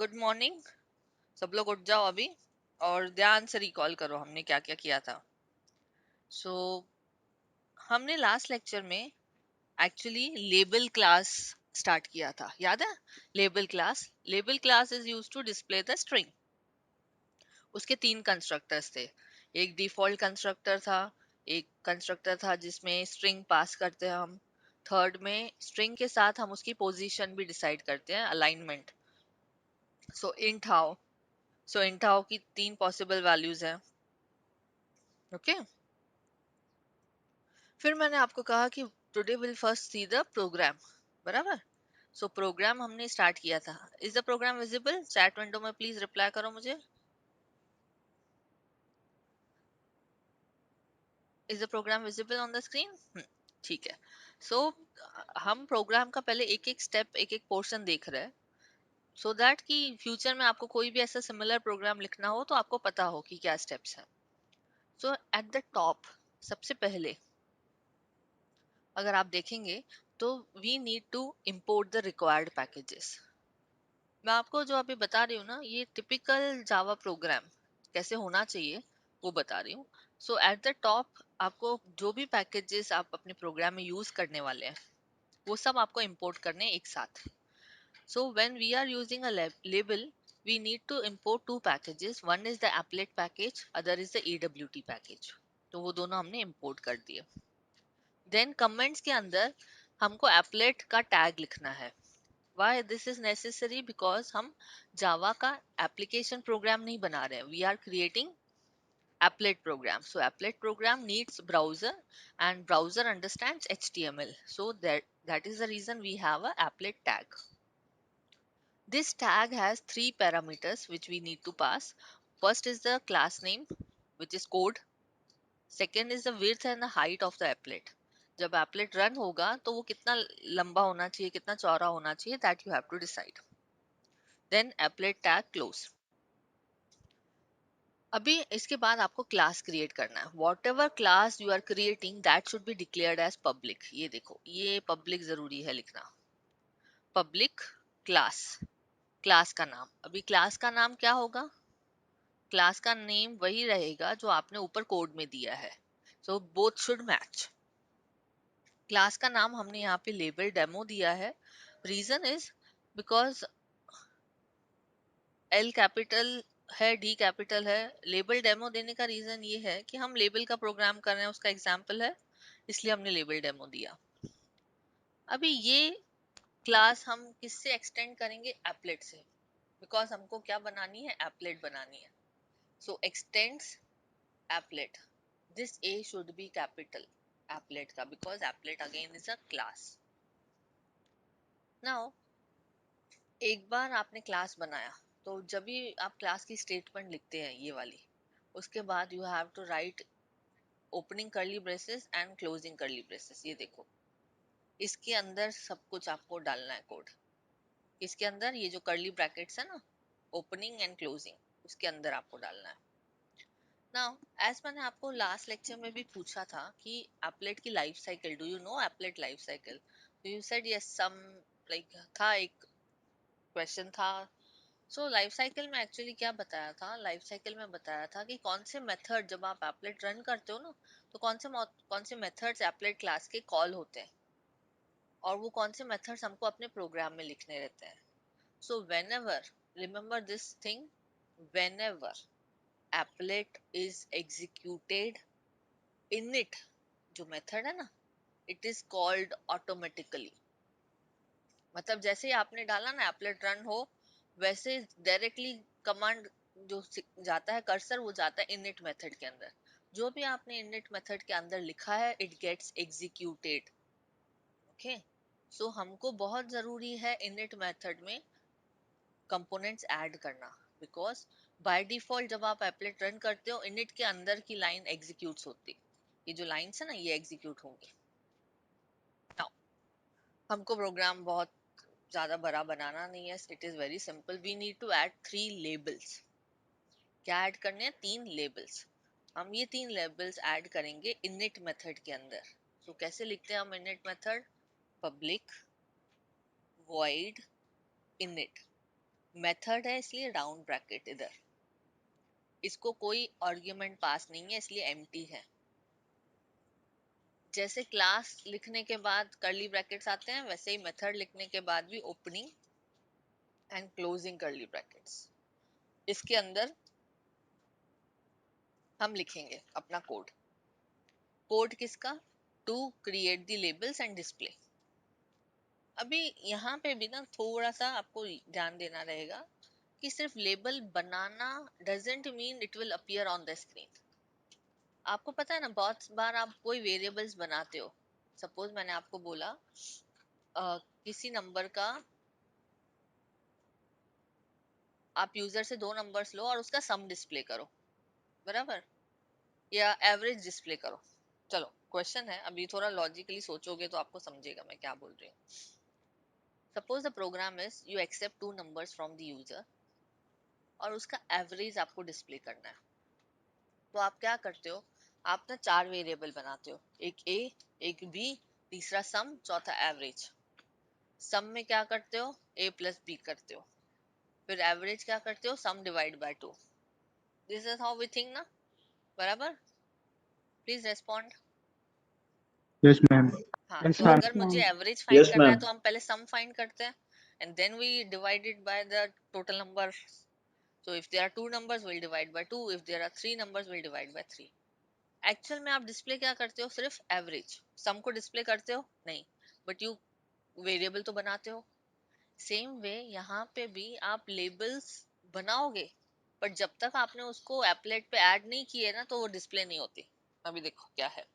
Good morning. सब लोग उठ जाओ अभी और ध्यान से रिकॉल करो हमने क्या क्या किया था। सो हमने लास्ट लेक्चर में एक्चुअली लेबल क्लास स्टार्ट किया था, याद है? Label class is used to display the string. उसके तीन कंस्ट्रक्टर्स थे। एक डिफॉल्ट कंस्ट्रक्टर था, एक कंस्ट्रक्टर था जिसमें स्ट्रिंग पास करते हैं हम, थर्ड में स्ट्रिंग के साथ हम उसकी पोजीशन भी डिसाइड करते हैं, अलाइनमेंट। सो इंट हाउ की तीन पॉसिबल वैल्यूज हैं। ओके, फिर मैंने आपको कहा कि today will first see the program, बराबर। सो प्रोग्राम हमने स्टार्ट किया था। Is the program visible? Chat window में प्लीज रिप्लाई करो मुझे। Is the program visible on the screen? ठीक है। सो हम प्रोग्राम का पहले एक एक स्टेप, एक एक पोर्शन देख रहे हैं, सो दैट कि फ्यूचर में आपको कोई भी ऐसा सिमिलर प्रोग्राम लिखना हो तो आपको पता हो कि क्या स्टेप्स हैं। सो एट द टॉप सबसे पहले अगर आप देखेंगे तो we need to import the required packages. मैं आपको जो अभी बता रही हूँ ना, ये टिपिकल जावा प्रोग्राम कैसे होना चाहिए वो बता रही हूँ। सो एट द टॉप आपको जो भी पैकेजेस आप अपने प्रोग्राम में यूज करने वाले हैं वो सब आपको इंपोर्ट करने हैं एक साथ। So when we are using a label, we need to import two packages. One is the applet package, other is the awt package. तो वो दोनों हमने इंपोर्ट कर दिए। देन कमेंट्स के अंदर हमको applet का टैग लिखना है। Why this is necessary? Because हम जावा का एप्लीकेशन प्रोग्राम नहीं बना रहे हैं, we are creating applet program. So applet program needs browser and browser understands HTML. So that is the reason we have a applet tag. This tag has three parameters which we need to pass. First is the class name, which is code. Second is the width and the height of the applet. जब applet run होगा तो वो कितना लंबा होना चाहिए, कितना चौड़ा होना चाहिए, that you have to decide. Then applet tag close. अभी इसके बाद आपको क्लास क्रिएट करना है। Whatever class you are creating that should be declared as public. ये देखो, ये पब्लिक जरूरी है लिखना। पब्लिक क्लास, क्लास का नाम। अभी क्लास का नाम क्या होगा? क्लास का नेम वही रहेगा जो आपने ऊपर कोड में दिया है। So both should match. Class का नाम हमने यहाँ पे लेबल डेमो दिया है। Reason is because L capital है, डी कैपिटल है। लेबल डेमो देने का रीजन ये है कि हम लेबल का प्रोग्राम कर रहे हैं, उसका एग्जाम्पल है, इसलिए हमने लेबल डेमो दिया। अभी ये क्लास हम किससे एक्सटेंड करेंगे? एप्लेट से, बिकॉज हमको क्या बनानी है? एप्लेट बनानी है। So extends applet. This A should be capital applet का, because applet again is a class. Now एक बार आपने क्लास बनाया तो जब भी आप क्लास की स्टेटमेंट लिखते हैं ये वाली, उसके बाद you have to write opening curly braces and closing curly braces. ये देखो, इसके अंदर सब कुछ आपको डालना है कोड। इसके अंदर ये जो कर्ली ब्रैकेट्स है ना, ओपनिंग एंड क्लोजिंग, उसके अंदर आपको डालना है। नाउ एज मैंने आपको लास्ट लेक्चर में भी पूछा था कि एप्लेट की life cycle, do you know applet life cycle? तो you said yes, some like था, एक क्वेश्चन था। सो लाइफ साइकिल में एक्चुअली क्या बताया था? लाइफ साइकिल में बताया था कि कौन से मेथड, जब आप एप्लेट रन करते हो ना, तो कौन से मेथड्स एप्लेट क्लास के कॉल होते हैं, और वो कौन से मेथड्स हमको अपने प्रोग्राम में लिखने रहते हैं। So whenever, remember this thing, whenever applet is executed, init जो मेथड है ना, इट इज कॉल्ड ऑटोमेटिकली। मतलब जैसे ही आपने डाला ना एप्लेट रन हो, वैसे डायरेक्टली कमांड जो जाता है, कर्सर वो जाता है init मेथड के अंदर। जो भी आपने init मेथड के अंदर लिखा है, इट गेट्स एग्जीक्यूटेड। ओके, सो हमको बहुत जरूरी है init मेथड में कंपोनेंट्स ऐड करना, बिकॉज बाय डिफॉल्ट जब आप एप्लेट रन करते हो, init के अंदर की लाइन एग्जीक्यूट होती, ये जो लाइंस है ना, ये एग्जीक्यूट होंगी। Now, हमको प्रोग्राम बहुत ज्यादा बड़ा बनाना नहीं है, it is very simple. We need to add 3 labels. क्या ऐड करने हैं? 3 लेबल्स। हम ये 3 लेबल्स ऐड करेंगे init मेथड के अंदर। तो कैसे लिखते हैं हम init method? Public void init। Method है इसलिए राउंड ब्रैकेट इधर, इसको कोई आर्ग्यूमेंट पास नहीं है इसलिए एम्प्टी है। जैसे क्लास लिखने के बाद कर्ली ब्रैकेट्स आते हैं, वैसे ही मेथड लिखने के बाद भी opening and closing curly brackets. इसके अंदर हम लिखेंगे अपना कोड। कोड किसका? To create the labels and display. अभी यहाँ पे भी ना थोड़ा सा आपको ध्यान देना रहेगा कि सिर्फ label banana doesn't mean it will appear on the screen. आपको पता है ना, बहुत बार आप कोई वेरिएबल्स बनाते हो। सपोज मैंने आपको बोला किसी नंबर का आप यूजर से 2 नंबर्स लो और उसका सम डिस्प्ले करो, बराबर, या एवरेज डिस्प्ले करो। चलो क्वेश्चन है, अभी थोड़ा लॉजिकली सोचोगे तो आपको समझेगा मैं क्या बोल रही हूँ। Suppose the program is you accept 2 numbers from the user और उसका एवरेज आपको डिस्प्ले करना है। तो आप क्या करते हो, आप ना 4 वेरिएबल बनाते हो, एक ए, एक बी, तीसरा सम, चौथा एवरेज। सम में क्या करते हो, ए प्लस बी करते हो, फिर एवरेज क्या करते हो, sum divide by 2। This is how we think ना, बराबर? Please respond. Yes, ma'am. हाँ, Yes, तो ma'am. अगर मुझे एवरेज फाइंड Yes, करना है ma'am. तो हम पहले सम फाइंड करते हैं and then we divided by the total number. So if there are 2 numbers, we'll divide by 2. If there are 3 numbers, we'll divide by 3. Actual में आप डिस्प्ले क्या करते हो, सिर्फ एवरेज। सम को डिस्प्ले करते हो नहीं, बट यू वेरिएबल तो बनाते हो। सेम वे यहाँ पे भी आप लेबल्स बनाओगे, बट जब तक आपने उसको एप्लेट पे ऐड नहीं किए ना, तो वो डिस्प्ले नहीं होती। अभी देखो क्या है,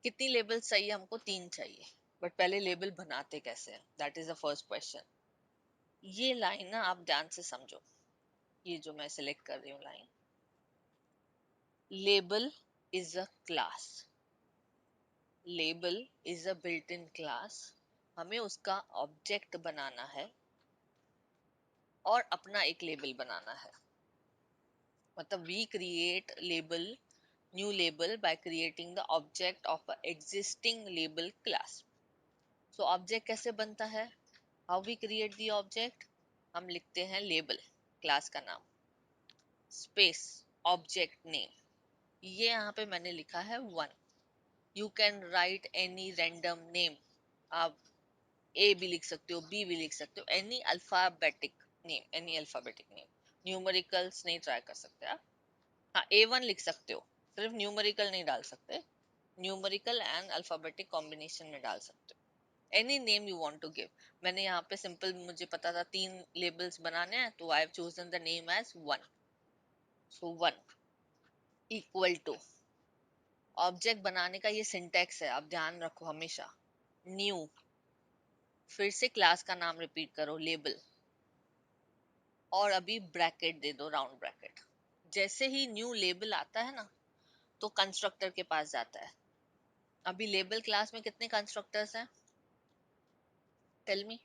कितनी लेबल्स चाहिए हमको, 3 चाहिए, बट पहले लेबल बनाते कैसे हैं, that is the first question. ये लाइन ना आप ध्यान से समझो, ये जो मैं सिलेक्ट कर रही हूँ line, label is a class, label is a built in class. हमें उसका ऑब्जेक्ट बनाना है और अपना एक लेबल बनाना है। मतलब we create label, new label by creating the object of a existing label class. So object कैसे बनता है, how we create the object, हम लिखते हैं लेबल, क्लास का नाम, स्पेस, ऑब्जेक्ट नेम, ये यहाँ पे मैंने लिखा है 1। You can write any random name, आप ए भी लिख सकते हो, बी भी लिख सकते हो, any alphabetic name, any alphabetic name. Numericals नहीं ट्राई कर सकते आप। हाँ, A1 लिख सकते हो, सिर्फ न्यूमेरिकल नहीं डाल सकते, न्यूमेरिकल एंड अल्फाबेटिक कॉम्बिनेशन में डाल सकते हो। Any name you want to give. मैंने यहाँ पे सिंपल, मुझे पता था 3 लेबल्स बनाने हैं, तो I have chosen the name as 1। So 1 equal to, object बनाने का ये सिंटेक्स है, आप ध्यान रखो हमेशा। न्यू, फिर से क्लास का नाम रिपीट करो, लेबल, और अभी ब्रैकेट दे दो, राउंड ब्रैकेट। जैसे ही न्यू लेबल आता है ना, तो कंस्ट्रक्टर के पास जाता है। अभी लेबल क्लास में कितने कंस्ट्रक्टर्स हैं, टेल मी।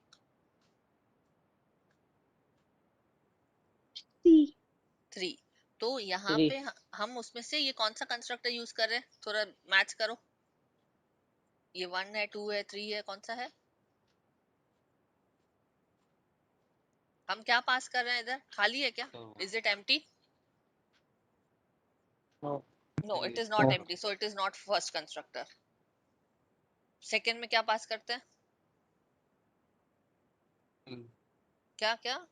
3। तो यहाँ पे हम उसमें से ये कौन सा कंस्ट्रक्टर यूज कर रहे हैं, थोड़ा मैच करो। ये 1 है, 2 है, 3 है, कौन सा है? हम क्या पास कर रहे हैं इधर, खाली है क्या? Is it empty? No, it is not Oh, empty, so it is not first constructor. Second में क्या पास करते हैं, क्या क्या?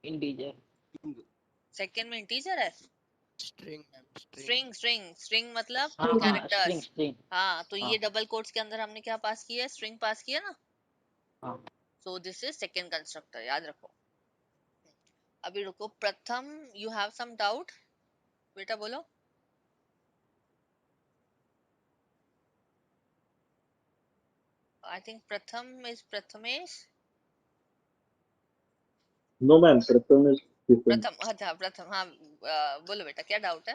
इंटीजर। सेकेंड में इंटीजर है, string ma'am, string, string, string मतलब हाँ कैरेक्टर्स। स्ट्रिंग। हाँ, तो हाँ ये डबल कोट्स के अंदर हमने क्या पास किया है, स्ट्रिंग पास किया ना। हाँ सो दिस इज सेकेंड कंस्ट्रक्टर, याद रखो। अभी रुको, प्रथम, यू हैव सम डाउट, बेटा बोलो। आई थिंक प्रथम is Prathamesh. No, ma'am. Pratham is different. प्रथम, अच्छा प्रथम, हाँ, बोलो बेटा क्या डाउट है।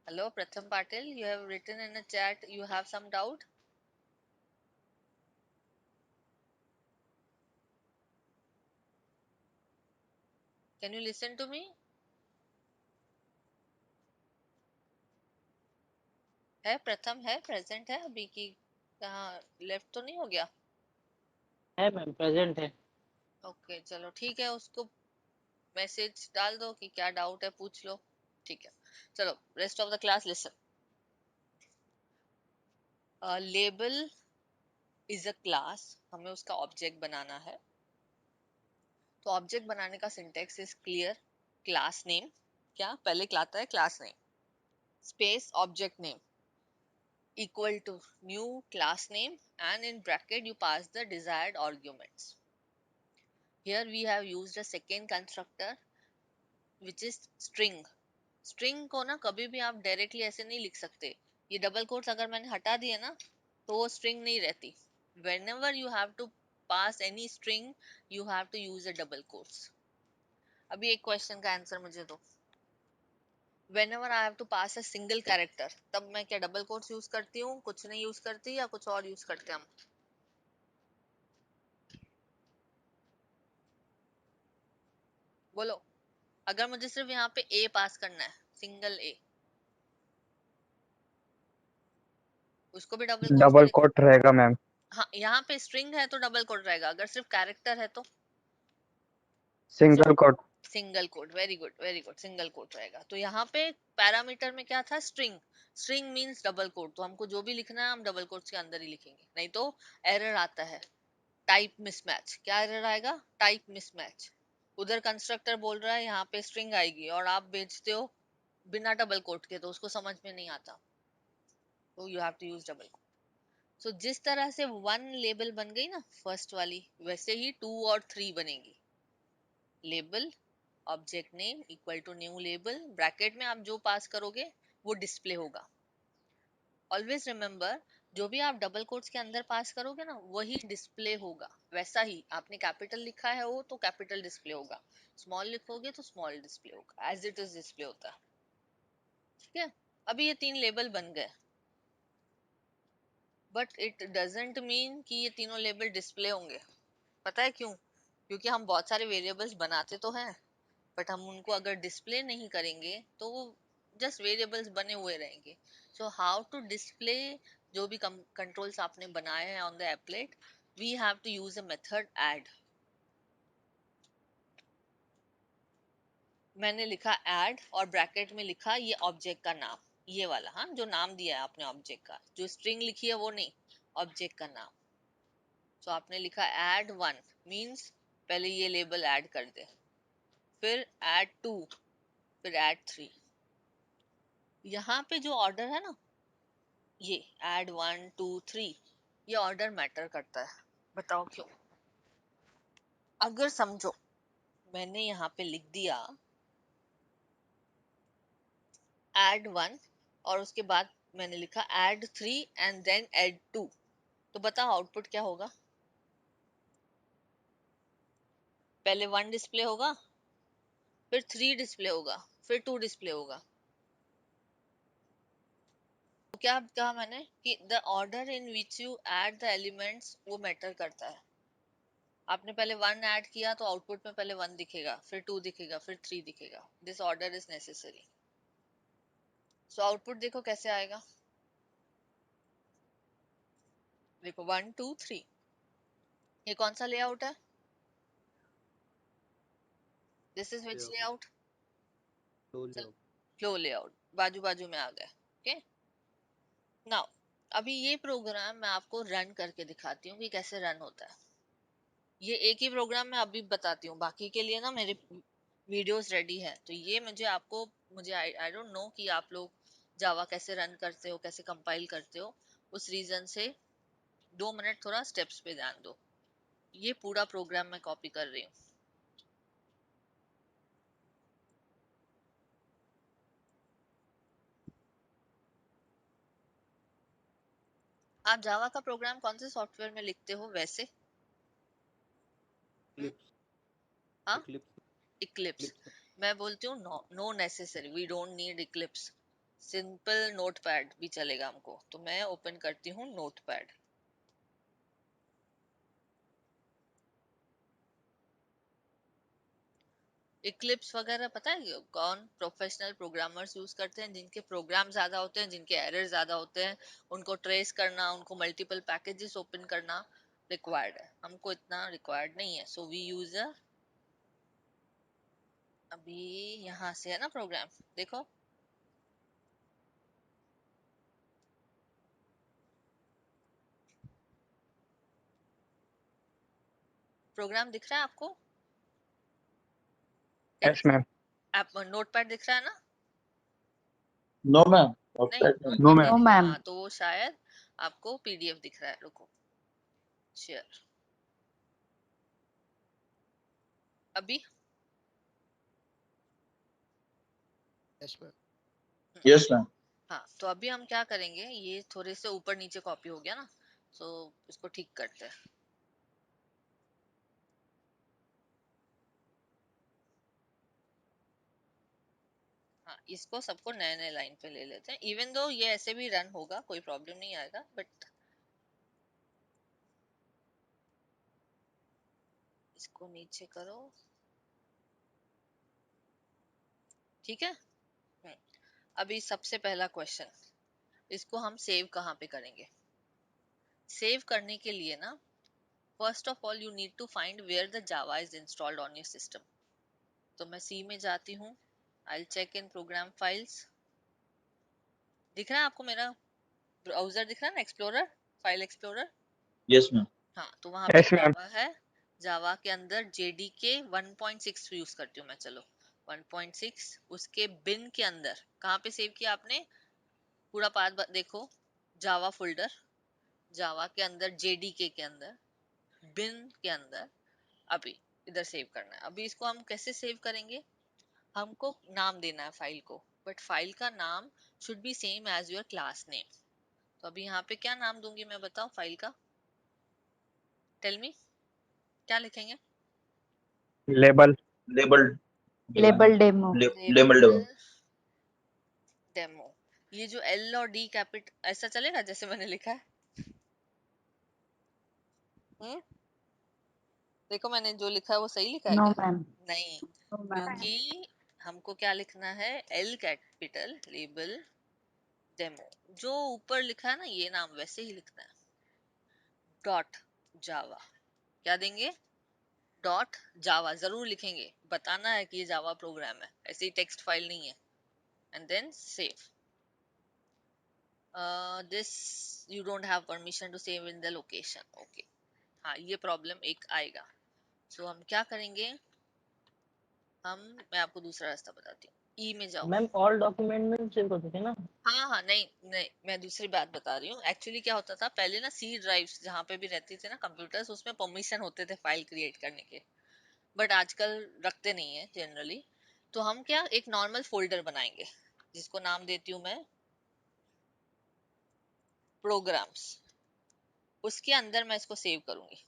Hello Pratham Patil, you have written in a chat you have some doubt. Can you listen to me? है, प्रथम है, प्रेजेंट है अभी की, कहाँ लेफ्ट तो नहीं हो गया? है मैम, प्रेजेंट है। ओके चलो ठीक है, उसको मैसेज डाल दो कि क्या डाउट है पूछ लो। ठीक है, चलो rest of the class listen. Label is a class, हमें उसका ऑब्जेक्ट बनाना है। तो ऑब्जेक्ट बनाने का syntax is clear. Class name, क्या पहले क्या आता है, class name space object name equal to new class name, and in bracket you pass the desired arguments. Here we have used a second constructor which is string. String को ना कभी भी आप डायरेक्टली ऐसे नहीं लिख सकते। ये डबल कोट्स अगर मैंने हटा दिए ना तो वो स्ट्रिंग नहीं रहती। whenever you have to pass any string you have to use a double quotes। अभी एक क्वेश्चन का आंसर मुझे दो। whenever I have to pass a single character तब मैं क्या डबल कोट्स यूज करती हूँ, कुछ नहीं यूज करती, या कुछ और यूज करते हैं हम? बोलो। अगर मुझे सिर्फ यहाँ पे ए पास करना है, सिंगल ए, उसको भी डबल कोट्स में डबल कोट रहेगा मैम। हाँ यहाँ पे स्ट्रिंग है तो डबल कोट रहेगा, अगर सिर्फ कैरेक्टर है तो सिर्फ single quote. Single quote. Very good very good, single quote रहेगा। तो यहाँ पे पैरामीटर में क्या था, string. String means double quote, तो हमको जो भी लिखना है हम डबल कोट्स के अंदर ही लिखेंगे, नहीं तो एरर आता है टाइप मिसमैच। क्या एरर आएगा, टाइप मिसमैच। उधर कंस्ट्रक्टर बोल रहा है यहाँ पे स्ट्रिंग आएगी और आप भेजते हो बिना डबल कोट के, तो उसको समझ में नहीं आता, तो you have to use double quote. So जिस तरह से वन लेबल बन गई ना फर्स्ट वाली, वैसे ही टू और थ्री बनेगी। Label object name equal to new label, bracket में आप जो पास करोगे वो डिस्प्ले होगा। ऑलवेज रिमेम्बर, जो भी आप डबल कोट्स के अंदर पास करोगे ना वही डिस्प्ले होगा। वैसा ही आपने कैपिटल लिखा है वो तो कैपिटल डिस्प्ले होगा, स्मॉल लिखोगे तो स्मॉल डिस्प्ले होगा, एज इट इज डिस्प्ले होता है। ठीक है, अभी ये तीन लेबल बन गए, बट इट डजेंट मीन कि ये तीनों लेबल डिस्प्ले होंगे। पता है क्यों? क्योंकि हम बहुत सारे वेरिएबल्स बनाते तो हैं, बट हम उनको अगर डिस्प्ले नहीं करेंगे तो वो जस्ट वेरिएबल्स बने हुए रहेंगे। सो हाउ टू डिस्प्ले जो भी कंट्रोल्स आपने बनाए हैं on the applet, we have to use a method add. मैंने लिखा ऐड और ब्रैकेट में लिखा ये ऑब्जेक्ट का नाम, ये वाला, हाँ जो नाम दिया है आपने ऑब्जेक्ट का, जो स्ट्रिंग लिखी है वो नहीं, ऑब्जेक्ट का नाम। तो आपने लिखा ऐड वन, मीन्स पहले ये लेबल ऐड कर दे, फिर ऐड टू, फिर ऐड थ्री। यहाँ पे जो ऑर्डर है ना, ये ऐड वन टू थ्री, ये ऑर्डर मैटर करता है। बताओ क्यों? अगर समझो मैंने यहाँ पे लिख दिया ऐड वन और उसके बाद मैंने लिखा add three and then add two, तो बताओ आउटपुट क्या होगा? पहले वन डिस्प्ले होगा, फिर थ्री डिस्प्ले होगा, फिर टू डिस्प्ले होगा। तो क्या कहा मैंने कि the order in which you add the elements वो मैटर करता है। आपने पहले वन ऐड किया तो आउटपुट में पहले वन दिखेगा, फिर टू दिखेगा, फिर थ्री दिखेगा। This order is necessary. So output देखो कैसे आएगा। देखो वन टू थ्री, ये कौन सा लेआउट है? This is which layout? Flow layout, बाजू बाजू में आ गए। ओके, नाउ अभी ये प्रोग्राम मैं आपको रन करके दिखाती हूँ कि कैसे रन होता है। ये एक ही प्रोग्राम मैं अभी बताती हूँ, बाकी के लिए ना मेरे वीडियोस रेडी है। तो ये मुझे आई डोंट नो कि आप लोग जावा कैसे रन करते हो, कैसे कंपाइल करते हो। उस रीजन से 2 मिनट थोड़ा स्टेप्स पे ध्यान दो। ये पूरा प्रोग्राम मैं कॉपी कर रही हूँ। आप जावा का प्रोग्राम कौन से सॉफ्टवेयर में लिखते हो वैसे? हाँ, इक्लिप्स। मैं बोलती हूँ no, no necessary, we don't need Eclipse, simple Notepad भी चलेगा हमको। तो मैं ओपन करती हूँ नोटपैड। इक्लिप्स वगैरह पता है कौन प्रोफेशनल प्रोग्रामर्स यूज करते हैं, जिनके प्रोग्राम ज्यादा होते हैं, जिनके एरर ज्यादा होते हैं, उनको ट्रेस करना, उनको मल्टीपल पैकेजेस ओपन करना, रिक्वायर्ड है, हमको इतना रिक्वायर्ड नहीं है, सो वी यूज अ, अभी यहाँ से है ना प्रोग्राम, देखो प्रोग्राम दिख रहा है आपको? Yes, ma'am. आप नोटपैड दिख रहा है ना? No, ma'am. नहीं, Outside, ma'am. No, नोटपैड नहीं ma'am. No, दिख रहा, हाँ ma'am. तो वो शायद आपको पीडीएफ दिख रहा है, रुको शेयर, अभी Yes, ma'am. Yes, ma'am. हाँ तो अभी हम क्या करेंगे, ये थोड़े से ऊपर नीचे कॉपी हो गया ना, सो इसको ठीक करते हैं। हाँ इसको सबको नए नए लाइन पे ले लेते हैं, इवन दो ये ऐसे भी रन होगा, कोई प्रॉब्लम नहीं आएगा, बट इसको नीचे करो, ठीक है। अभी सबसे पहला क्वेश्चन, इसको हम सेव कहाँ पे करेंगे? सेव करने के लिए ना, first of all you need to find where the Java is installed on your system. तो मैं सी में जाती हूँ, I will check in program files, दिख रहा है आपको मेरा ब्राउजर दिख रहा है ना, explorer, file explorer? Yes, ma'am. हाँ तो वहां पे Yes, ma'am. जावा है, जावा के अंदर जेडीके 1.6 यूज करती हूँ मैं, चलो 1.6, उसके बिन के अंदर कहाँ पे सेव किया आपने, पूरा पाथ देखो, जावा फोल्डर, जावा के अंदर जेडीके के अंदर, बिन के अंदर, अभी इधर सेव करना है। अभी इसको हम कैसे सेव करेंगे, हमको नाम देना है फाइल को, बट फाइल का नाम should be same as your class name. तो अभी यहाँ पे क्या नाम दूंगी मैं, बताओ फाइल का, टेल मी, क्या लिखेंगे? Label. Labeled. Label demo. Labeled. Label demo, ये जो एल और डी कैपिट ऐसा चलेगा जैसे मैंने लिखा है? हम्म, देखो मैंने जो लिखा है वो सही लिखा है No, क्या? ma'am. नहीं, No, ma'am. क्योंकि हमको क्या लिखना है, एल कैपिटल लेबल डेमो, जो ऊपर लिखा है ना ये नाम वैसे ही लिखना है, डॉट जावा, क्या देंगे, डॉट जावा जरूर लिखेंगे, बताना है कि ये जावा प्रोग्राम है, ऐसे ही टेक्स्ट फाइल नहीं है, and then save. This you don't have permission to save in the location, okay, हाँ ये प्रॉब्लम एक आएगा। सो हम क्या करेंगे, मैं आपको दूसरा रास्ता बताती हूँ, ई में जाओ। मैम ऑल डॉक्यूमेंट में सेव कर सकते हैं ना? हाँ हाँ, नहीं नहीं, मैं दूसरी बात बता रही हूँ, एक्चुअली क्या होता था पहले ना, सी ड्राइव्स जहाँ पे भी रहती थी ना कंप्यूटर्स, उसमें परमिशन होते थे फाइल क्रिएट करने के, बट आजकल रखते नहीं है जनरली। तो हम क्या, एक नॉर्मल फोल्डर बनाएंगे जिसको नाम देती हूँ मैं प्रोग्राम्स, उसके अंदर मैं इसको सेव करूंगी,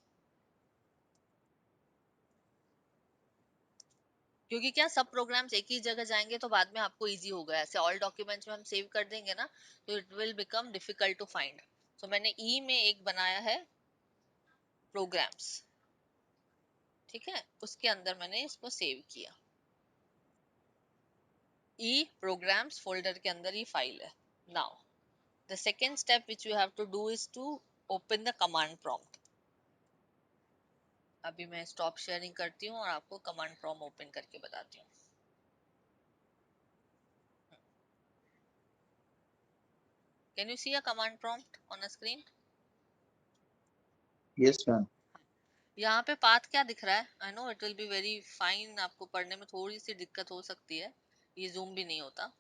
क्योंकि क्या सब प्रोग्राम्स एक ही जगह जाएंगे तो बाद में आपको इजी होगा, ऐसे ऑल डॉक्यूमेंट्स में हम सेव कर देंगे ना तो it will become difficult to find. So मैंने ई में एक बनाया है प्रोग्राम्स, ठीक है, उसके अंदर मैंने इसको सेव किया, ई प्रोग्राम्स फोल्डर के अंदर ही फाइल है। Now the second step which you have to do is to open the command prompt. अभी मैं स्टॉप शेयरिंग करती हूँ और आपको कमांड प्रॉम्प्ट ओपन करके बताती हूँ। Can you see a command prompt on a screen? Yes, ma'am. यहाँ पे पाथ क्या दिख रहा है, I know it will be very fine, आपको पढ़ने में थोड़ी सी दिक्कत हो सकती है, ये जूम भी नहीं होता।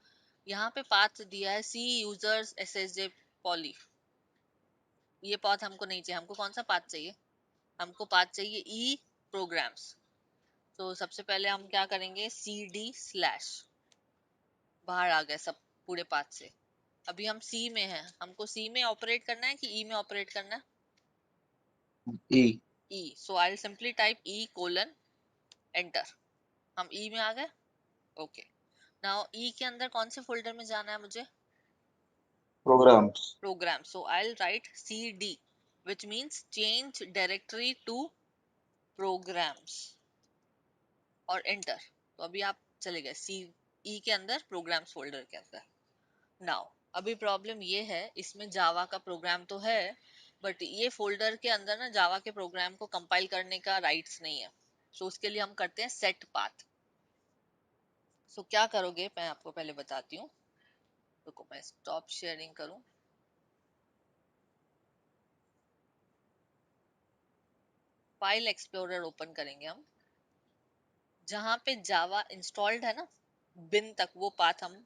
यहाँ पे पाथ दिया है सी यूजर्स एसएसजे पॉली, ये पाथ हमको नहीं चाहिए, हमको कौन सा पाथ चाहिए, हमको पाथ चाहिए ई प्रोग्राम्स। तो सबसे पहले हम क्या करेंगे, सी डी स्लैश, बाहर आ गए सब पूरे पाथ से। अभी हम सी में हैं, हमको सी में ऑपरेट करना है कि ई में ऑपरेट करना है? E. E, so I will simply type E colon enter, हम ई में आ गए, ओके। नाउ ई के अंदर कौन से फोल्डर में जाना है मुझे, Programs. Program, so I will write cd which means change directory to programs और एंटर। तो अभी आप चले गए सी ई के अंदर प्रोग्राम्स फोल्डर के अंदर। नाउ अभी प्रॉब्लम ये है, इसमें जावा का प्रोग्राम तो है बट ये फोल्डर के अंदर ना जावा के प्रोग्राम को कंपाइल करने का राइट्स नहीं है, सो उसके लिए हम करते हैं सेट पाथ। सो क्या करोगे मैं आपको पहले बताती हूँ। रुको मैं स्टॉप शेयरिंग करूँ। फाइल एक्सप्लोरर ओपन करेंगे हम, जहां पे जावा इंस्टॉल्ड है ना बिन तक, वो पाथ हम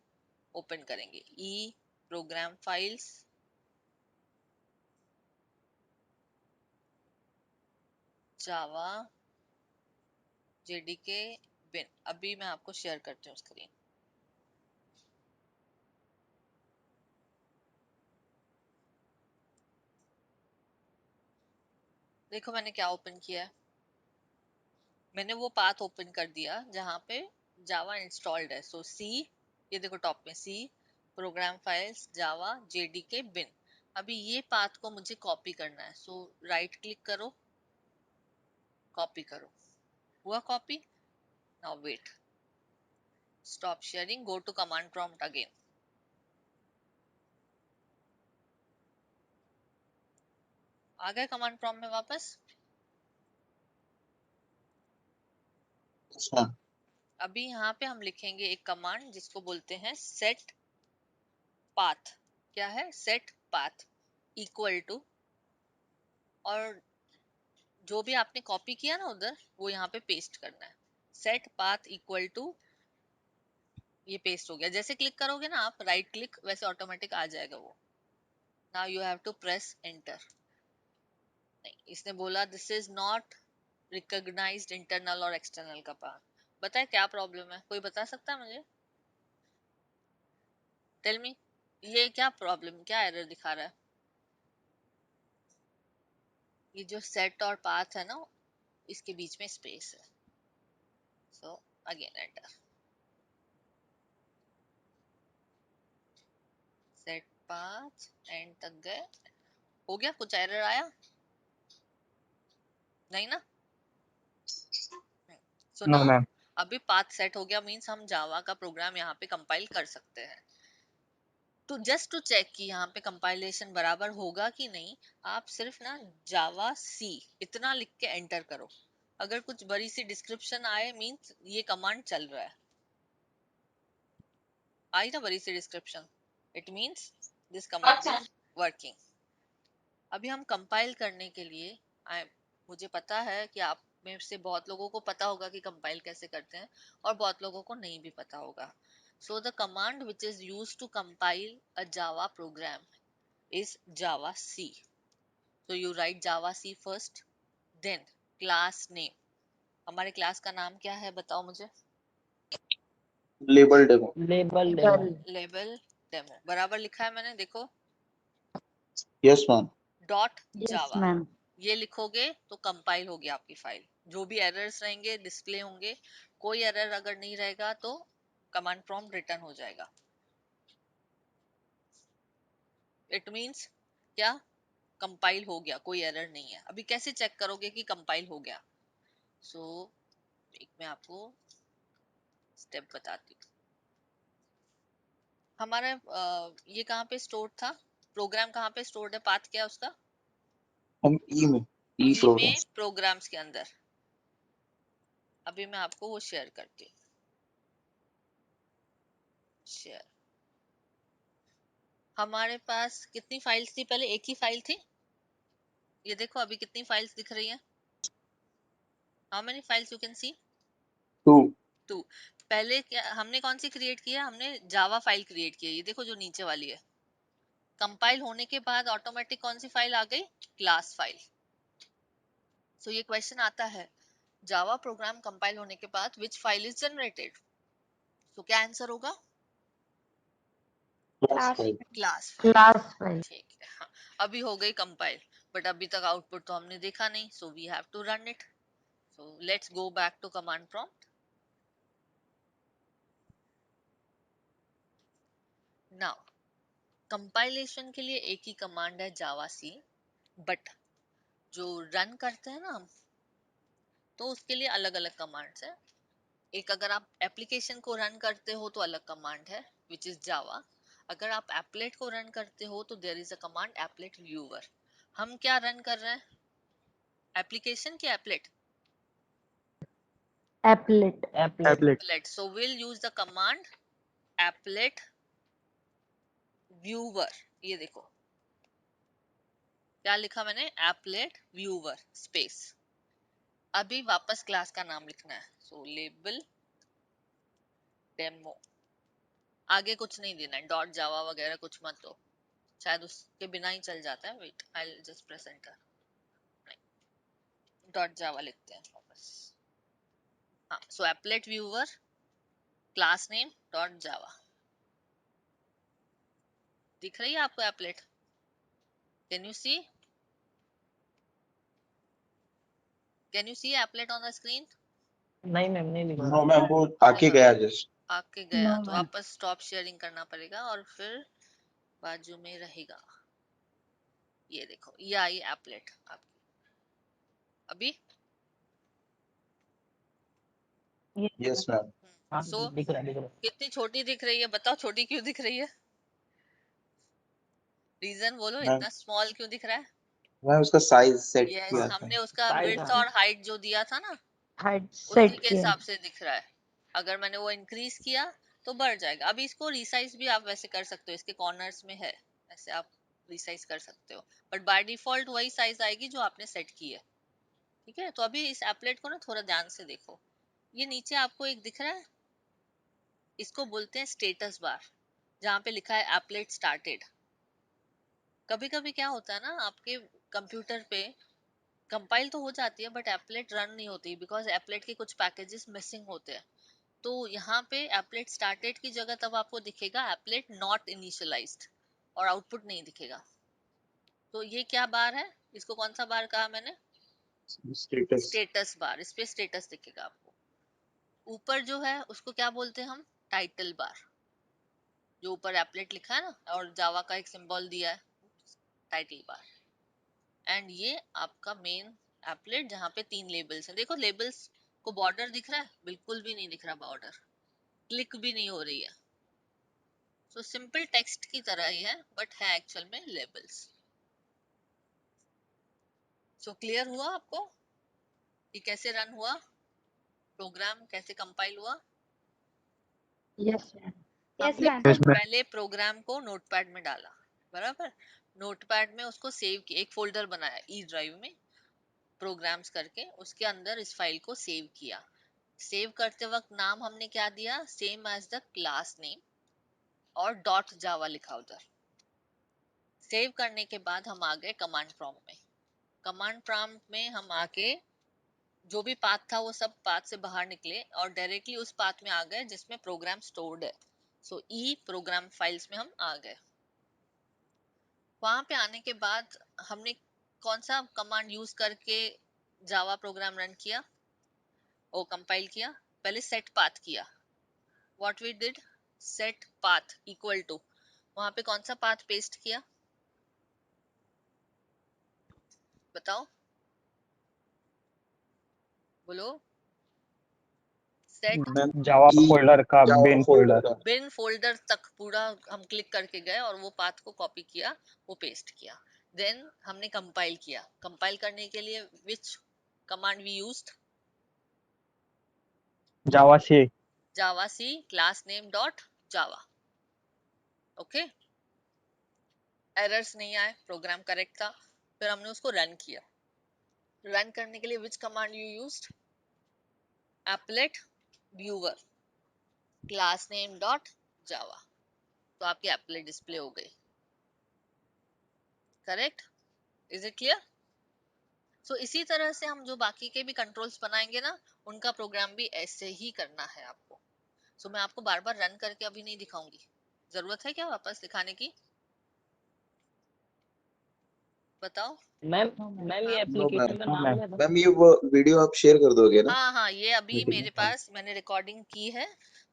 ओपन करेंगे। ई programme files, Java JDK bin. अभी मैं आपको शेयर करती हूँ स्क्रीन। देखो मैंने क्या ओपन किया है, मैंने वो पाथ ओपन कर दिया जहां पे जावा इंस्टॉल्ड है। सो सी, ये देखो टॉप में C program files Java JDK bin. अभी ये पाथ को मुझे कॉपी करना है, सो राइट क्लिक करो, कॉपी करो। हुआ copy. Now wait, stop sharing, go to command prompt again. आ गए कमांड प्रॉम्प्ट में वापस। Yes, ma'am. अभी यहाँ पे हम लिखेंगे एक कमांड जिसको बोलते हैं सेट पाथ। क्या है? सेट पाथ इक्वल टू, और जो भी आपने कॉपी किया ना उधर वो यहाँ पे पेस्ट करना है। सेट पाथ इक्वल टू, ये पेस्ट हो गया। जैसे क्लिक करोगे ना आप राइट क्लिक, वैसे ऑटोमेटिक आ जाएगा वो। Now you have to press enter. नहीं, इसने बोला this is not recognised internal और एक्सटर्नल का पाथ। बताए क्या प्रॉब्लम है? कोई बता सकता है मुझे? टेल मी, ये क्या प्रॉब्लम, क्या एरर दिखा रहा है? ये जो सेट और पाथ है ना, इसके बीच में स्पेस है। So again enter. Set path and तक गए, हो गया? कुछ एरर आया? नहीं ना? सो No, नाउ ma'am. अभी पाथ सेट हो गया, मीन्स हम जावा का प्रोग्राम यहाँ पे कंपाइल कर सकते हैं। तो जस्ट टू चेक कि यहाँ पे कंपाइलेशन बराबर होगा कि नहीं, आप सिर्फ ना जावा सी इतना लिख के एंटर करो। अगर कुछ बड़ी सी डिस्क्रिप्शन आए, मीन्स ये कमांड चल रहा है। आई ना बड़ी सी description, it means this command is working. अभी हम कंपाइल करने के लिए मुझे पता है कि आप में से बहुत लोगों को पता होगा कि कंपाइल कैसे करते हैं, और बहुत लोगों को नहीं भी पता होगा। So the command which is used to compile a Java program is java c. So you write java c first, then class name। हमारे क्लास का नाम क्या है बताओ मुझे? Label demo. Label demo. Level demo बराबर लिखा है मैंने, देखो। Yes, ma'am. डॉट Yes, जावा, ma'am. ये लिखोगे तो कंपाइल होगी आपकी फाइल। जो भी एरर्स रहेंगे डिस्प्ले होंगे। कोई एरर अगर नहीं रहेगा तो कमांड प्रॉम्प्ट रिटर्न हो जाएगा। इट मींस क्या? कंपाइल हो गया, कोई एरर नहीं है। अभी कैसे चेक करोगे कि कंपाइल हो गया? सो एक मैं आपको स्टेप बताती हूँ। हमारा ये कहाँ पे स्टोर था? प्रोग्राम कहाँ पे स्टोर्ड है? पाथ क्या है उसका? हम ई में, ई ई प्रोग्राम। में प्रोग्राम्स के अंदर। अभी मैं आपको वो शेयर करती हूँ। शेयर। हमारे पास कितनी फाइल्स थी पहले? एक ही फाइल थी। ये देखो अभी कितनी फाइल्स दिख रही हैं। How many files you can see? 2. 2। पहले क्या हमने कौन सी क्रिएट की है? हमने जावा फाइल क्रिएट की है, ये देखो जो नीचे वाली है। कंपाइल होने के बाद ऑटोमेटिक कौन सी फाइल आ गई? Class file. सो ये क्वेश्चन आता है, जावा प्रोग्राम कंपाइल होने के बाद विच फाइल इज जनरेटेड? तो क्या आंसर होगा? Class file. Class file. Class file. ठीक है, हाँ। अभी हो गई कंपाइल, बट अभी तक आउटपुट तो हमने देखा नहीं, so we have to run it. So let's go back to command prompt. Now compilation के लिए एक ही कमांड है जावा सी, बट जो रन करते हैं ना हम, तो उसके लिए अलग अलग कमांड्स है। एक अगर आप एप्लीकेशन को रन करते हो तो अलग कमांड है विच इज जावा। अगर आप एप्लेट को रन करते हो तो there is a command applet viewer. हम क्या रन कर रहे हैं, एप्लीकेशन की applet? applet, applet, applet, applet. So will use the command applet viewer. ये देखो क्या लिखा मैंने, एप्लेट व्यूवर स्पेस. अभी वापस क्लास का नाम लिखना है. सो लेबल डेमो. आगे कुछ नहीं देना है, डॉट जावा वगैरह कुछ मत दो, शायद उसके बिना ही चल जाता है. Wait, I will just press enter. Dot Java लिखते हैं वापस. हाँ, so applet viewer class name dot Java. दिख रही है आपको applet? Can you see? Can you see applet on the screen? नहीं मैम नहीं लिख नो रहा। मैम, वो आके गया जस्ट. आके गया no तो ma'am, वापस स्टॉप शेयरिंग करना पड़ेगा और फिर बाजू में रहेगा. ये देखो ये आई एप्लेट आपकी. अभी ये यस मैम. हाँ सो दिख रहा है. कितनी छोटी दिख रही है बताओ, छोटी क्यों दिख रही है? रीजन बोलो, मैम इतना स्मॉल क्यों दिख रहा है? मैम उसका साइज सेट यस, किया था. हमने उसका साइज विड्थ और हाइट जो दिया था ना, height उसी set के किया हिसाब से दिख रहा है. अगर मैंने वो इंक्रीज किया तो बढ़ जाएगा. अभी इसको रिसाइज भी आप वैसे कर सकते हो, इसके कॉर्नर्स में है, ऐसे आप रिसाइज कर सकते हो, बट बाय डिफॉल्ट वही साइज आएगी जो आपने सेट की है. ठीक है, तो अभी इस एप्लेट को ना थोड़ा ध्यान से देखो. ये नीचे आपको एक दिख रहा है, इसको बोलते हैं स्टेटस बार, जहाँ पे लिखा है एप्लेट स्टार्टेड. कभी कभी क्या होता है ना, आपके कंप्यूटर पे कंपाइल तो हो जाती है बट एप्लेट रन नहीं होती, बिकॉज एप्लेट के कुछ पैकेजेस मिसिंग होते हैं. तो यहाँ पे एप्लेट स्टार्टेड की जगह तब आपको दिखेगा एप्लेट नॉट इनिशियलाइज्ड, और आउटपुट नहीं दिखेगा. तो ये क्या बार है, इसको कौन सा बार कहा मैंने? स्टेटस. Status bar. इस पे स्टेटस दिखेगा आपको. ऊपर जो है उसको क्या बोलते हैं हम, टाइटल बार. जो ऊपर एप्लेट लिखा है ना और जावा का एक सिंबल दिया है, टाइटल बार. एंड ये आपका मेन एप्लेट जहाँ पे 3 लेबल्स हैं. देखो लेबल्स को बॉर्डर दिख रहा है? बिल्कुल भी नहीं दिख रहा बॉर्डर, क्लिक भी नहीं हो रही है. सो सिंपल टेक्स्ट की तरह ही है बट है एक्चुअल में लेबल्स. सो क्लियर हुआ आपको कि कैसे रन हुआ प्रोग्राम, कैसे कंपाइल हुआ? yes ma'am, हमने yes ma'am, yes ma'am, पहले प्रोग्राम को नोटपैड में डाला, बराबर. नोटपैड में उसको सेव किया, एक फोल्डर बनाया ई ड्राइव में प्रोग्राम्स करके, उसके अंदर इस फाइल को सेव किया. सेव करते वक्त नाम हमने क्या दिया, same as the class name, और डॉट जावा लिखा उधर. सेव करने के बाद हम आ गए कमांड प्रॉम्प्ट में. कमांड प्रॉम्प्ट में हम आके जो भी पाथ था वो सब पाथ से बाहर निकले और डायरेक्टली उस पाथ में आ गए जिसमें प्रोग्राम स्टोर्ड है. सो ई प्रोग्राम फाइल्स में हम आ गए. वहां पे आने के बाद हमने कौन सा कमांड यूज करके जावा प्रोग्राम रन किया, वो कंपाइल किया? पहले सेट पाथ किया. What we did, set path equal to, वहां पे कौन सा पाथ पेस्ट किया बताओ, बोलो. Set ma'am Java E folder का जावा बिन फोल्डर फोल्डर. का. बिन फोल्डर तक पूरा हम क्लिक करके गए और वो पाथ को कॉपी किया, वो पेस्ट किया. देन हमने कंपाइल किया. कंपाइल करने के लिए which command we used, Java C. Java C class name dot Java. Okay, errors नहीं आए, प्रोग्राम करेक्ट था. फिर हमने उसको रन किया. रन करने के लिए which command you used, applet viewer class name dot Java. तो आपकी एप्लेट डिस्प्ले हो गई. Correct? Is it clear? So इसी तरह से हम जो बाकी के भी कंट्रोल्स बनाएंगे ना, उनका प्रोग्राम भी ऐसे ही करना है आपको. सो मैं आपको बार बार रन करके अभी नहीं दिखाऊंगी, जरूरत है क्या वापस दिखाने की, बताओ. मैम no ma'am, मैम ये हाँ नो मैम. एप्लीकेशन का नो नाम मैम. क्या था? मैम ये वो वीडियो आप शेयर कर दोगे ना? हाँ हाँ, ये अभी वीडियो. मेरे पास मैंने रिकॉर्डिंग की है,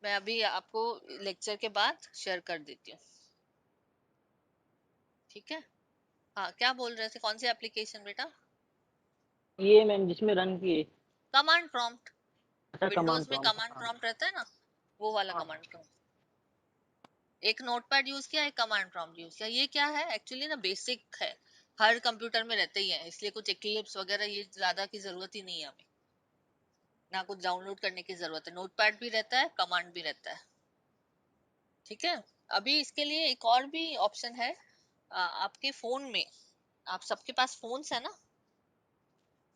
मैं अभी आपको लेक्चर के बाद शेयर कर देती हूँ. ठीक है. हाँ, क्या बोल रहे थे, कौन सी एप्लीकेशन बेटा? ये मैम जिसमें रन किए. Command prompt. अच्छा कमांड विंडोज में प्रॉम्प्ट. कमांड हाँ प्रॉम्प्ट रहता है ना, वो वाला हाँ. Command prompt. एक नोटपैड यूज किया, एक कमांड प्रॉम्प्ट यूज किया. ये क्या है एक्चुअली ना, बेसिक है. हर कंप्यूटर में रहते ही हैं, इसलिए कुछ एक्लिप्स वगैरह ये ज्यादा की जरूरत ही नहीं है हमें, ना कुछ डाउनलोड करने की जरूरत है। नोटपैड भी रहता है, कमांड भी रहता है। ठीक है। अभी इसके लिए एक और भी ऑप्शन है। आपके फोन में, आप सबके पास फोन्स है ना,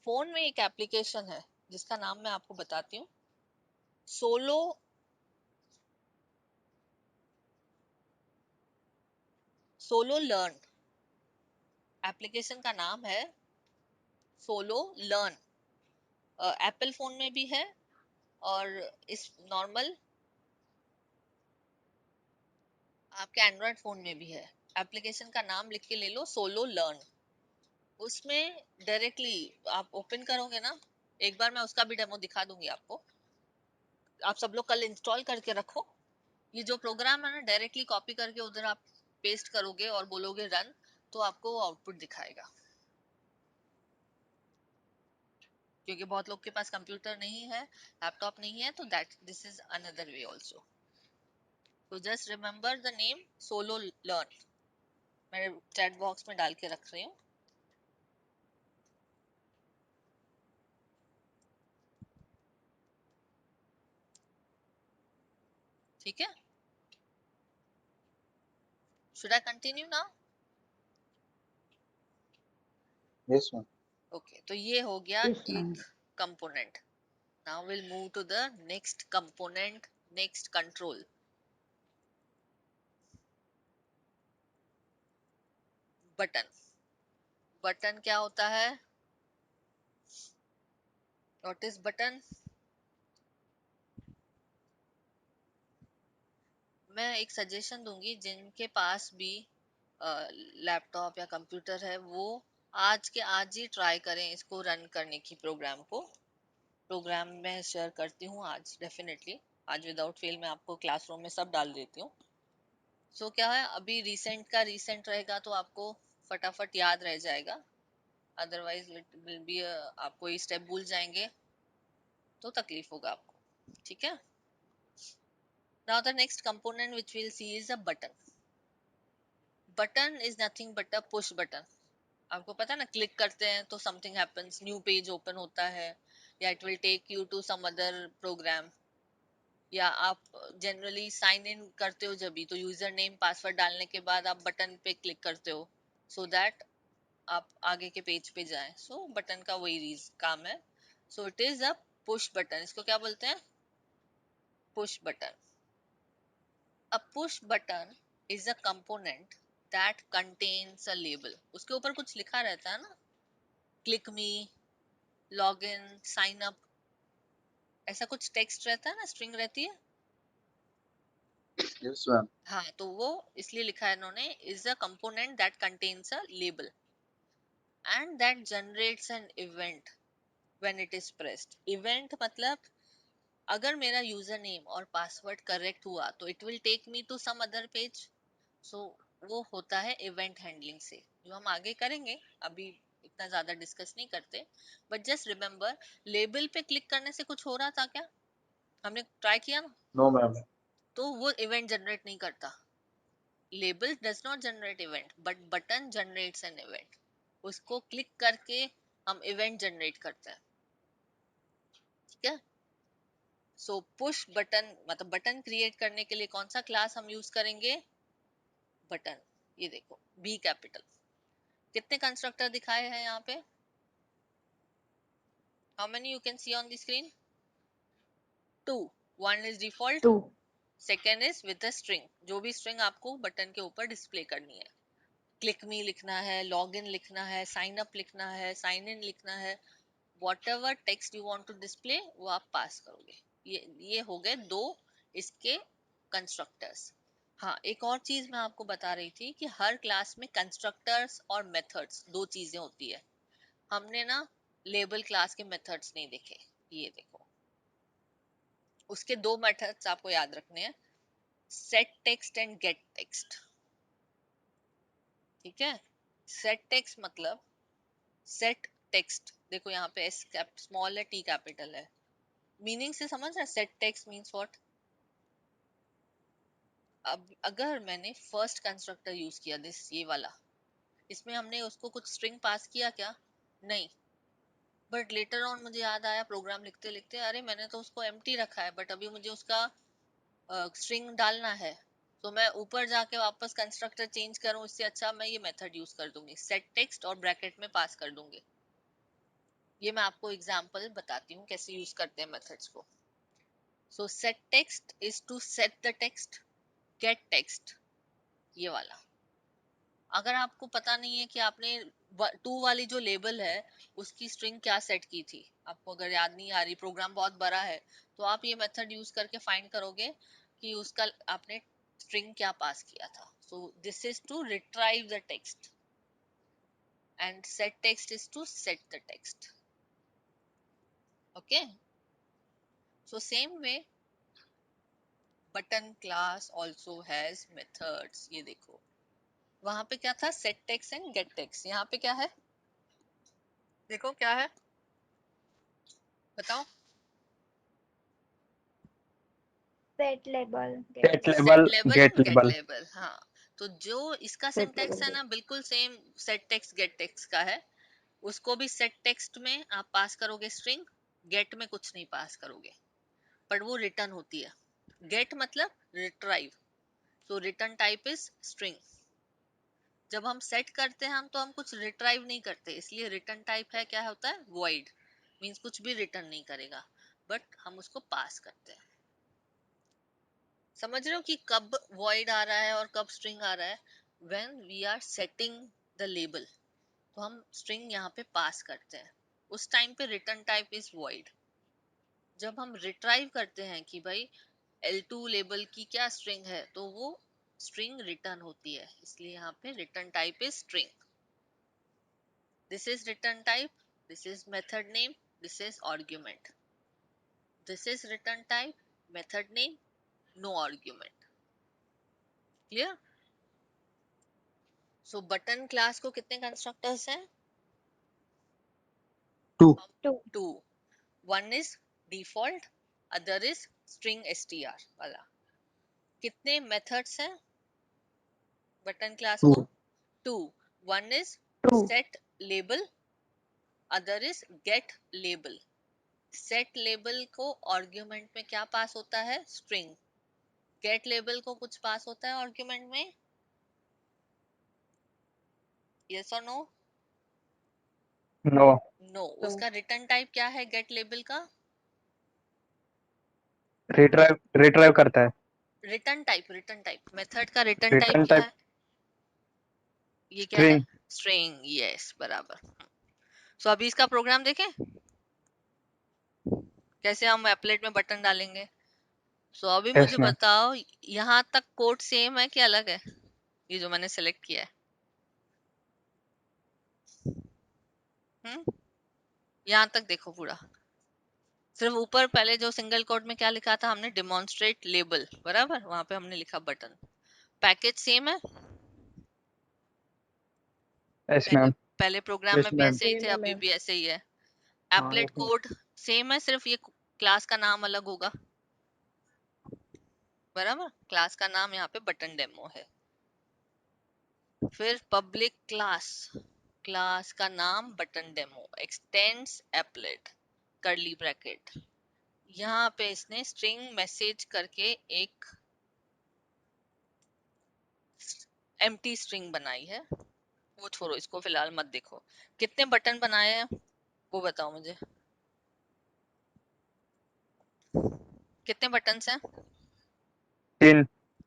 फोन में एक एप्लीकेशन है जिसका नाम मैं आपको बताती हूँ, सोलो सोलो लर्न। एप्लीकेशन का नाम है सोलो लर्न। एप्पल फोन में भी है और इस नॉर्मल आपके एंड्रॉयड फोन में भी है। एप्लीकेशन का नाम लिख के ले लो, सोलो लर्न। उसमें डायरेक्टली आप ओपन करोगे ना, एक बार मैं उसका भी डेमो दिखा दूंगी आपको। आप सब लोग कल इंस्टॉल करके रखो। ये जो प्रोग्राम है ना, डायरेक्टली कॉपी करके उधर आप पेस्ट करोगे और बोलोगे रन, तो आपको आउटपुट दिखाएगा। क्योंकि बहुत लोग के पास कंप्यूटर नहीं है, लैपटॉप नहीं है, तो that this is another way also. तो just remember the name SoloLearn. मैं चैट बॉक्स में डाल के रख रही हूँ। ठीक है। Should I continue now? Yes, ma'am. Okay, तो ये हो गया Yes, ma'am. एक component. Now will move to the next component, next control. Button. Button क्या होता है? What is button? मैं एक सजेशन दूंगी, जिनके पास भी लैपटॉप या कंप्यूटर है, वो आज के आज ही ट्राई करें इसको रन करने की, प्रोग्राम को। प्रोग्राम मैं शेयर करती हूँ आज डेफिनेटली। आज विदाउट फेल मैं आपको क्लासरूम में सब डाल देती हूँ। सो क्या है, अभी रिसेंट का रिसेंट रहेगा तो आपको फटाफट याद रह जाएगा, अदरवाइज इट विल बी, आप कोई स्टेप भूल जाएंगे तो तकलीफ होगा आपको। ठीक है। Now the next component which will see is a button. Button is nothing but a push button. आपको पता है ना, क्लिक करते हैं तो something happens, new page open होता है, या it will take you to some other program. या आप जनरली साइन इन करते हो जब भी, तो यूजर नेम पासवर्ड डालने के बाद आप बटन पे क्लिक करते हो, सो दैट आप आगे के पेज पे जाएं। सो बटन का वही रीज काम है। सो it is a push button. इसको क्या बोलते हैं? Push button. A push button is a component that contains a label. उसके ऊपर कुछ लिखा रहता है ना, click me, log in, sign up, ऐसा कुछ टेक्स्ट रहता है ना, स्ट्रिंग रहती है। Yes, ma'am. हाँ, तो वो इसलिए लिखा है इन्होंने, is a component that contains a label and that generates an event when it is pressed. Event मतलब अगर मेरा यूजर नेम और पासवर्ड करेक्ट हुआ तो it will take me to some other page. So वो होता है इवेंट हैंडलिंग से, जो हम आगे करेंगे, अभी इतना ज्यादा डिस्कस नहीं करते। बट जस्ट रिमेम्बर, लेबल पे क्लिक करने से कुछ हो रहा था क्या? हमने ट्राई किया ना, No, ma'am. तो वो इवेंट जनरेट नहीं करता। Label does not generate event, but button generates an event. उसको क्लिक करके हम इवेंट जनरेट करते हैं। ठीक है। सो पुश बटन मतलब बटन क्रिएट करने के लिए कौन सा क्लास हम यूज करेंगे? बटन। ये देखो, बी कैपिटल। कितने कंस्ट्रक्टर दिखाए हैं यहाँ पे? How many you can see on the screen? Two. One is default, 2. second is with a string. जो भी string आपको बटन के ऊपर डिस्प्ले करनी है। क्लिक मी लिखना है, लॉग इन लिखना है, साइन अप लिखना है, साइन इन लिखना है, whatever text you want to display वो आप पास करोगे। ये हो गए दो इसके कंस्ट्रक्टर्स। हाँ, एक और चीज मैं आपको बता रही थी कि हर क्लास में कंस्ट्रक्टर्स और मेथड्स दो चीजें होती है। हमने ना लेबल क्लास के मेथड्स नहीं देखे। ये देखो, उसके दो मेथड्स आपको याद रखने हैं, set text and get text. ठीक है। सेट टेक्स्ट मतलब सेट टेक्स्ट, देखो यहाँ पे एस स्मॉल है, टी कैपिटल है। मीनिंग से समझ रहे? Set text means what? अब अगर मैंने फर्स्ट कंस्ट्रक्टर यूज किया, दिस ये वाला, इसमें हमने उसको कुछ स्ट्रिंग पास किया क्या? नहीं। बट लेटर ऑन मुझे याद आया प्रोग्राम लिखते लिखते, अरे मैंने तो उसको एम्प्टी रखा है, बट अभी मुझे उसका स्ट्रिंग डालना है। तो मैं ऊपर जाके वापस कंस्ट्रक्टर चेंज करूं, इससे अच्छा मैं ये मेथड यूज कर दूंगी, सेट टेक्स्ट और ब्रैकेट में पास कर दूंगी। ये मैं आपको एग्जांपल बताती हूँ कैसे यूज करते हैं मेथड्स को। So set text is to set the text, get text ये वाला। अगर आपको पता नहीं है कि आपने टू वाली जो लेबल है उसकी स्ट्रिंग क्या सेट की थी, आपको अगर याद नहीं आ रही, प्रोग्राम बहुत बड़ा है, तो आप ये मेथड यूज करके फाइंड करोगे कि उसका आपने स्ट्रिंग क्या पास किया था। So this is to retrieve the text and set text is to set the text. Okay, so same way button class also has methods. ये देखो वहां पे क्या था, set text and get text, यहाँ पे क्या है, देखो क्या है, बताओ। Set label, get Set label. Set label, label get and get label. Label, हाँ। तो जो इसका Set सिंटैक्स label, है ना, get. बिल्कुल same set text get text का है। उसको भी सेट टेक्स्ट में आप पास करोगे स्ट्रिंग, गेट में कुछ नहीं पास करोगे, पर वो रिटर्न होती है। गेट मतलब retrieve, so return type is string. जब हम सेट करते हैं हम, तो हम कुछ रिट्राइव नहीं करते, इसलिए रिटर्न टाइप है, क्या होता है, वॉइड, मींस कुछ भी रिटर्न नहीं करेगा, बट हम उसको पास करते हैं। समझ रहे हो कि कब वॉइड आ रहा है और कब स्ट्रिंग आ रहा है? When we are setting the label, तो हम स्ट्रिंग यहाँ पे पास करते हैं, उस टाइम पे रिटर्न टाइप इज वॉइड। जब हम रिट्राइव करते हैं कि भाई L2 लेबल की क्या स्ट्रिंग है, तो वो स्ट्रिंग रिटर्न होती है, इसलिए यहाँ पे return type is string. This is return type, this is method name, this is argument. This is return type, method name, no argument. Clear? So button class को कितने कंस्ट्रक्टर्स हैं? 2. 2. Two. One is default, other is string str वाला। कितने methods हैं button class 2. को? Two. One is 2. Set label, other is get label. Set label को argument में क्या पास होता है, स्ट्रिंग। गेट लेबल को कुछ पास होता है आर्ग्यूमेंट में, यस और नो? No. नो। No. उसका रिटर्न टाइप क्या है गेट लेबल का? Retrieve करता है. Return type, return type, method का रिटर्न टाइप Return क्या type है? ये क्या है? string. स्ट्रिंग, यस बराबर। सो अभी इसका प्रोग्राम देखें कैसे हम एप्लेट में बटन डालेंगे। सो अभी Yes, मुझे ma'am. बताओ, यहाँ तक कोड सेम है कि अलग है, ये जो मैंने सेलेक्ट किया है? यहाँ तक देखो पूरा, सिर्फ ऊपर पहले जो सिंगल कोड में क्या लिखा था हमने, डिमॉन्स्ट्रेट लेबल, बराबर, वहां पे हमने लिखा बटन। पैकेज सेम है, Yes, पहले ma'am. पहले प्रोग्राम Yes, में भी ma'am. ऐसे ही Same थे, है अभी मैम. भी ऐसे ही है। हाँ, applet yes, ma'am. Code same है, सिर्फ ये क्लास का नाम अलग होगा, बराबर। क्लास का नाम यहाँ पे बटन डेमो है। फिर पब्लिक क्लास, क्लास का नाम button demo, x tends applet, curly bracket. यहाँ पे इसने स्ट्रिंग मैसेज करके एक एम्प्टी स्ट्रिंग बनाई है, वो छोड़ो, इसको फिलहाल मत देखो। कितने बटन बनाए हैं वो बताओ मुझे, कितने बटन्स हैं? 3.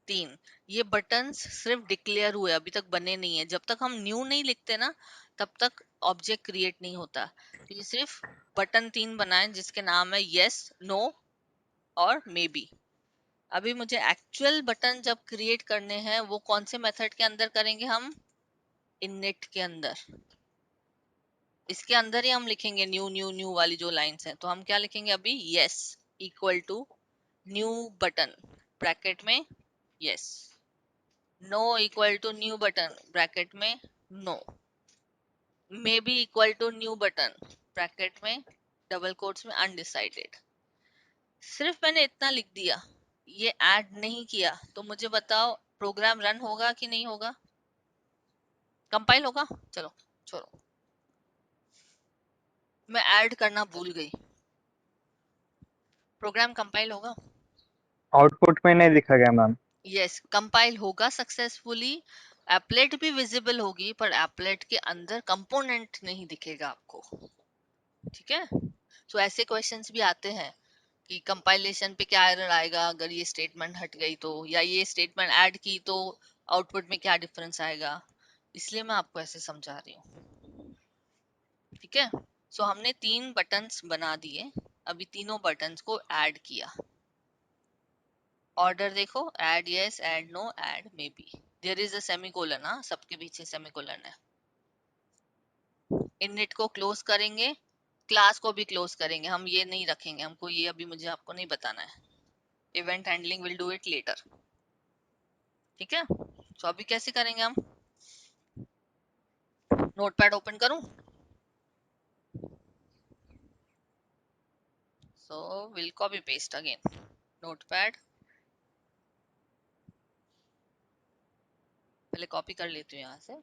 3। ये बटन्स सिर्फ डिक्लेयर हुए, अभी तक बने नहीं है। जब तक हम न्यू नहीं लिखते ना, तब तक ऑब्जेक्ट क्रिएट नहीं होता। तो ये सिर्फ बटन 3 बनाए जिसके नाम है यस, नो और मे बी। अभी मुझे एक्चुअल बटन जब क्रिएट करने हैं, वो कौन से मेथड के अंदर करेंगे हम? इनिट के अंदर। इसके अंदर ही हम लिखेंगे न्यू न्यू न्यू वाली जो लाइंस हैं। तो हम क्या लिखेंगे अभी, yes equal to new button bracket में yes, no equal to new button bracket में no, maybe equal to new button bracket में डबल कोट्स में अनडिसाइडेड। सिर्फ मैंने इतना लिख दिया, ये ऐड नहीं किया, तो मुझे बताओ प्रोग्राम रन होगा कि नहीं होगा? कंपाइल होगा, चलो छोड़ो, मैं ऐड करना भूल गई। प्रोग्राम कंपाइल होगा, आउटपुट में नहीं दिखा गया मैम। यस कंपाइल होगा सक्सेसफुली, एप्लेट भी विजिबल होगी, पर एप्लेट के अंदर कंपोनेंट नहीं दिखेगा आपको, ठीक है। तो ऐसे क्वेश्चंस भी आते हैं कि कंपाइलेशन पे क्या एरर आएगा अगर ये स्टेटमेंट हट गई तो, या ये स्टेटमेंट ऐड की तो आउटपुट में क्या डिफरेंस आएगा, इसलिए मैं आपको ऐसे समझा रही हूँ, ठीक है। सो हमने 3 बटन्स बना दिए, अभी तीनों बटन्स को ऐड किया। ऑर्डर देखो, add yes, add no, add maybe, there is a semicolon, हाँ सबके पीछे सेमीकोलन है। इनिट को क्लोज करेंगे, क्लास को भी क्लोज करेंगे, हम ये नहीं रखेंगे, हमको ये अभी मुझे आपको नहीं बताना है, event handling will do it later, ठीक है। तो अभी कैसे करेंगे हम, नोटपैड ओपन करूं, so will copy paste again notepad, पहले कॉपी कर लेती हूँ यहाँ से,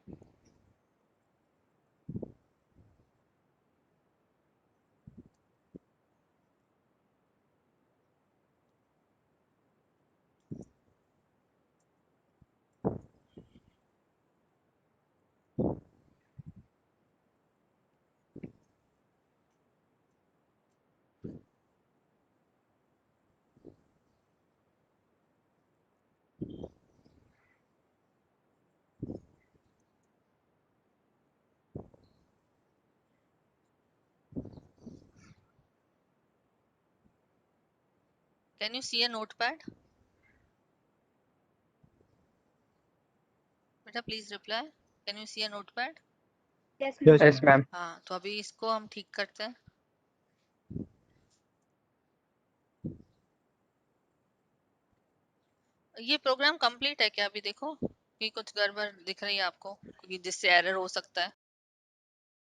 can you see a notepad, बेटा please reply, can you see a notepad. Yes Yes, ma'am. Yes ma'am. हाँ तो अभी इसको हम ठीक करते हैं, ये प्रोग्राम कंप्लीट है क्या अभी देखो कि कुछ गड़बड़ दिख रही है आपको, क्योंकि जिससे एरर हो सकता है।